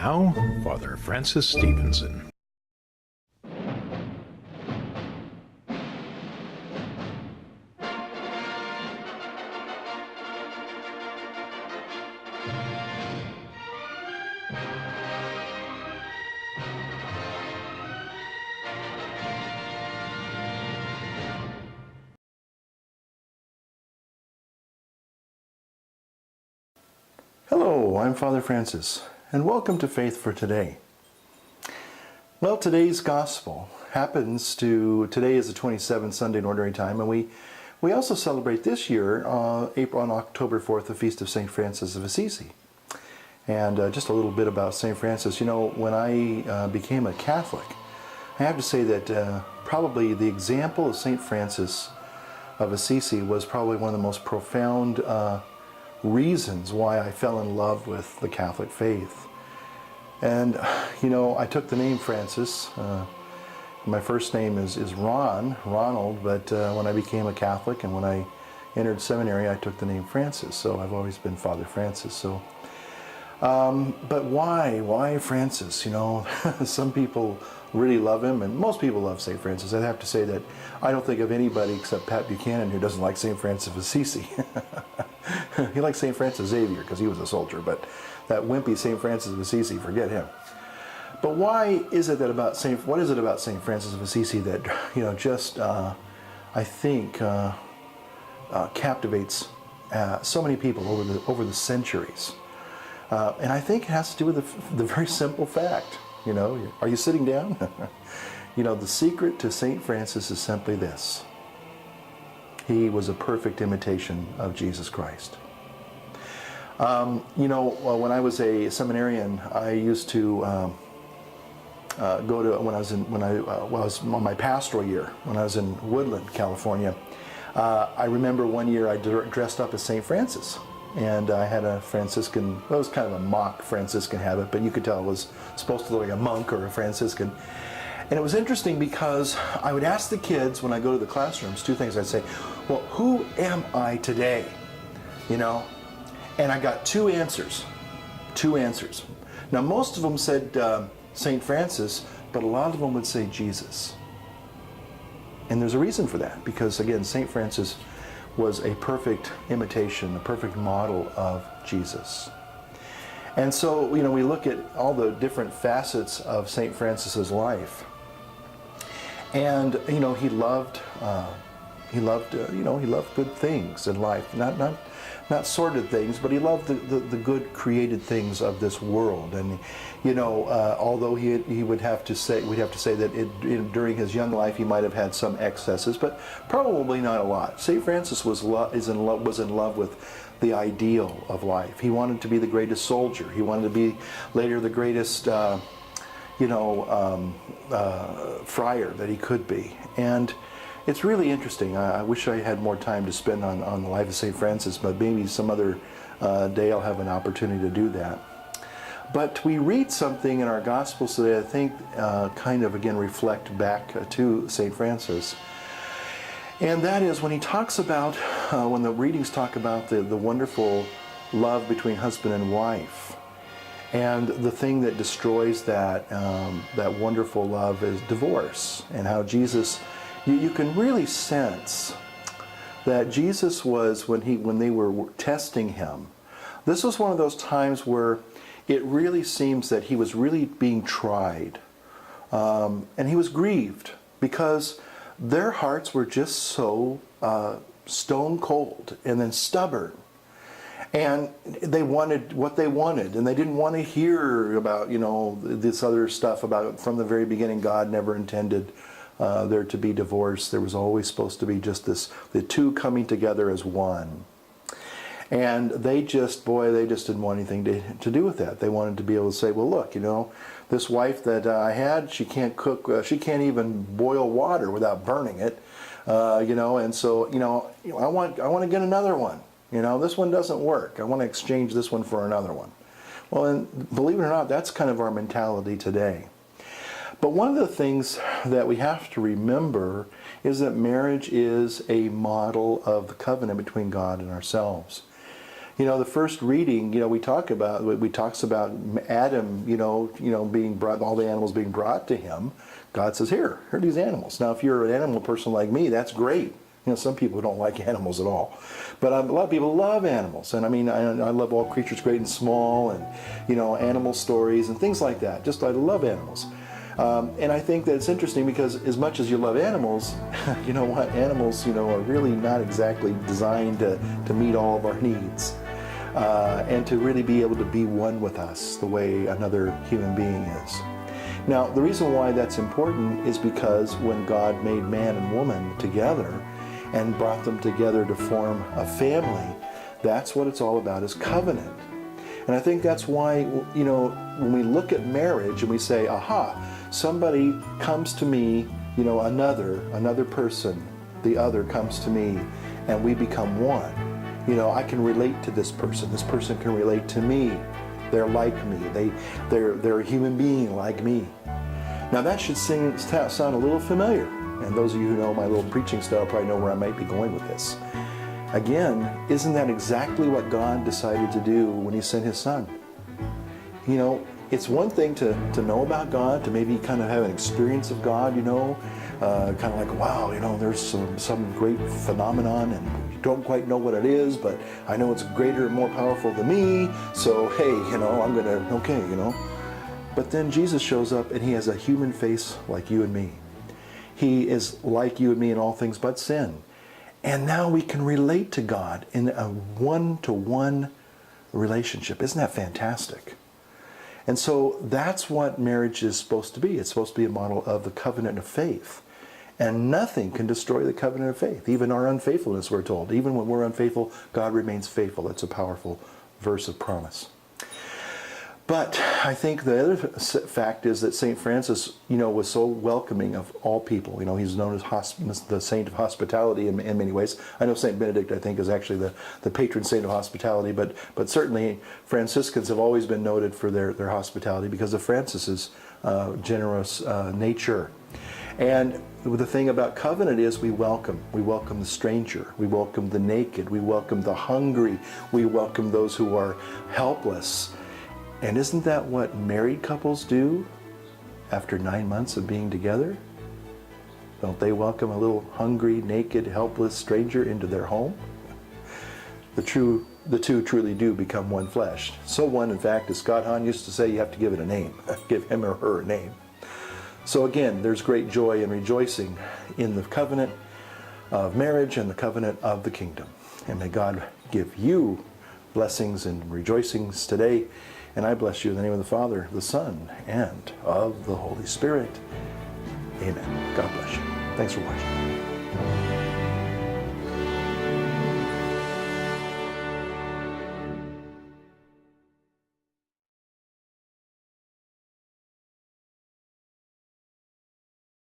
now, Father Francis Stevenson. Hello, I'm Father Francis, and welcome to Faith for Today. Well, today's Gospel today is the 27th Sunday in Ordinary Time, and we also celebrate this year, on October 4th, the Feast of St. Francis of Assisi. And just a little bit about St. Francis. You know, when I became a Catholic, I have to say that probably the example of St. Francis of Assisi was probably one of the most profound reasons why I fell in love with the Catholic faith. And, you know, I took the name Francis. My first name is Ronald, but when I became a Catholic and when I entered seminary, I took the name Francis. So I've always been Father Francis. So, but why Francis? You know, some people really love him, and most people love St. Francis. I have to say that I don't think of anybody except Pat Buchanan who doesn't like St. Francis of Assisi. He likes St. Francis Xavier because he was a soldier, but that wimpy St. Francis of Assisi, forget him. But why is it that what is it about St. Francis of Assisi that, you know, just, I think, captivates so many people over the centuries? And I think it has to do with the very simple fact, you know, are you sitting down? You know, the secret to St. Francis is simply this. He was a perfect imitation of Jesus Christ. You know, when I was a seminarian, I used to go to, when I was on my pastoral year, when I was in Woodland, California, I remember one year I dressed up as St. Francis. And I had a Franciscan, well, it was kind of a mock Franciscan habit, but you could tell it was supposed to look like a monk or a Franciscan. And it was interesting because I would ask the kids when I go to the classrooms two things. I'd say, well, who am I today? You know? And I got two answers. Now, most of them said St. Francis, but a lot of them would say Jesus. And there's a reason for that, because again, St. Francis was a perfect imitation, a perfect model of Jesus. And so, you know, we look at all the different facets of St. Francis's life. And, you know, he loved good things in life. Not sordid things, but he loved the good created things of this world. And, you know, although we'd have to say that during his young life he might have had some excesses, but probably not a lot. St. Francis was in love with the ideal of life. He wanted to be the greatest soldier. He wanted to be later the greatest, friar that he could be. And it's really interesting. I wish I had more time to spend on the life of St. Francis, but maybe some other day I'll have an opportunity to do that. But we read something in our Gospels today I think kind of again reflect back to St. Francis. And that is when he talks about, when the readings talk about the wonderful love between husband and wife. And the thing that destroys that wonderful love is divorce, and how Jesus, you can really sense that Jesus was, when they were testing him, this was one of those times where it really seems that he was really being tried. And he was grieved because their hearts were just so stone cold and then stubborn. And they wanted what they wanted, and they didn't want to hear about, you know, this other stuff about from the very beginning God never intended there to be divorce. There was always supposed to be just the two coming together as one. And they just didn't want anything to do with that. They wanted to be able to say, well, look, you know, this wife that I had, she can't cook, she can't even boil water without burning it, you know, and so, you know, I want to get another one. You know, this one doesn't work. I want to exchange this one for another one. Well, and believe it or not, that's kind of our mentality today. But one of the things that we have to remember is that marriage is a model of the covenant between God and ourselves. You know, the first reading, you know, we talks about Adam, being brought, all the animals being brought to him. God says, here are these animals. Now, if you're an animal person like me, that's great. You know, some people don't like animals at all, but a lot of people love animals. And I mean, I love all creatures great and small, and, you know, animal stories and things like that. Just I love animals. And I think that it's interesting because as much as you love animals, you know what, animals, are really not exactly designed to meet all of our needs. And to really be able to be one with us the way another human being is. Now, the reason why that's important is because when God made man and woman together and brought them together to form a family, that's what it's all about, is covenant. And I think that's why, when we look at marriage and we say, aha, somebody comes to me, another person, the other comes to me, and we become one. I can relate to this person can relate to me. They're like me, they're a human being like me. Now that should sound a little familiar, and those of you who know my little preaching style probably know where I might be going with this. Again, isn't that exactly what God decided to do when He sent His Son? It's one thing to know about God, to maybe kind of have an experience of God, kind of like, wow, there's some great phenomenon and you don't quite know what it is, but I know it's greater and more powerful than me, so hey, I'm gonna, okay. But then Jesus shows up and He has a human face like you and me. He is like you and me in all things but sin. And now we can relate to God in a one-to-one relationship. Isn't that fantastic? And so that's what marriage is supposed to be. It's supposed to be a model of the covenant of faith. And nothing can destroy the covenant of faith. Even our unfaithfulness, we're told. Even when we're unfaithful, God remains faithful. That's a powerful verse of promise. But I think the other fact is that St. Francis, was so welcoming of all people. He's known as the saint of hospitality in many ways. I know St. Benedict, I think, is actually the patron saint of hospitality, but certainly Franciscans have always been noted for their hospitality because of Francis's generous nature. And the thing about covenant is we welcome the stranger, we welcome the naked, we welcome the hungry, we welcome those who are helpless. And isn't that what married couples do after 9 months of being together? Don't they welcome a little hungry, naked, helpless stranger into their home? The two truly do become one flesh. So one, in fact, as Scott Hahn used to say, you have to give it a name. Give him or her a name. So again, there's great joy and rejoicing in the covenant of marriage and the covenant of the kingdom. And may God give you blessings and rejoicings today. And I bless you in the name of the Father, the Son, and of the Holy Spirit. Amen. God bless you. Thanks for watching.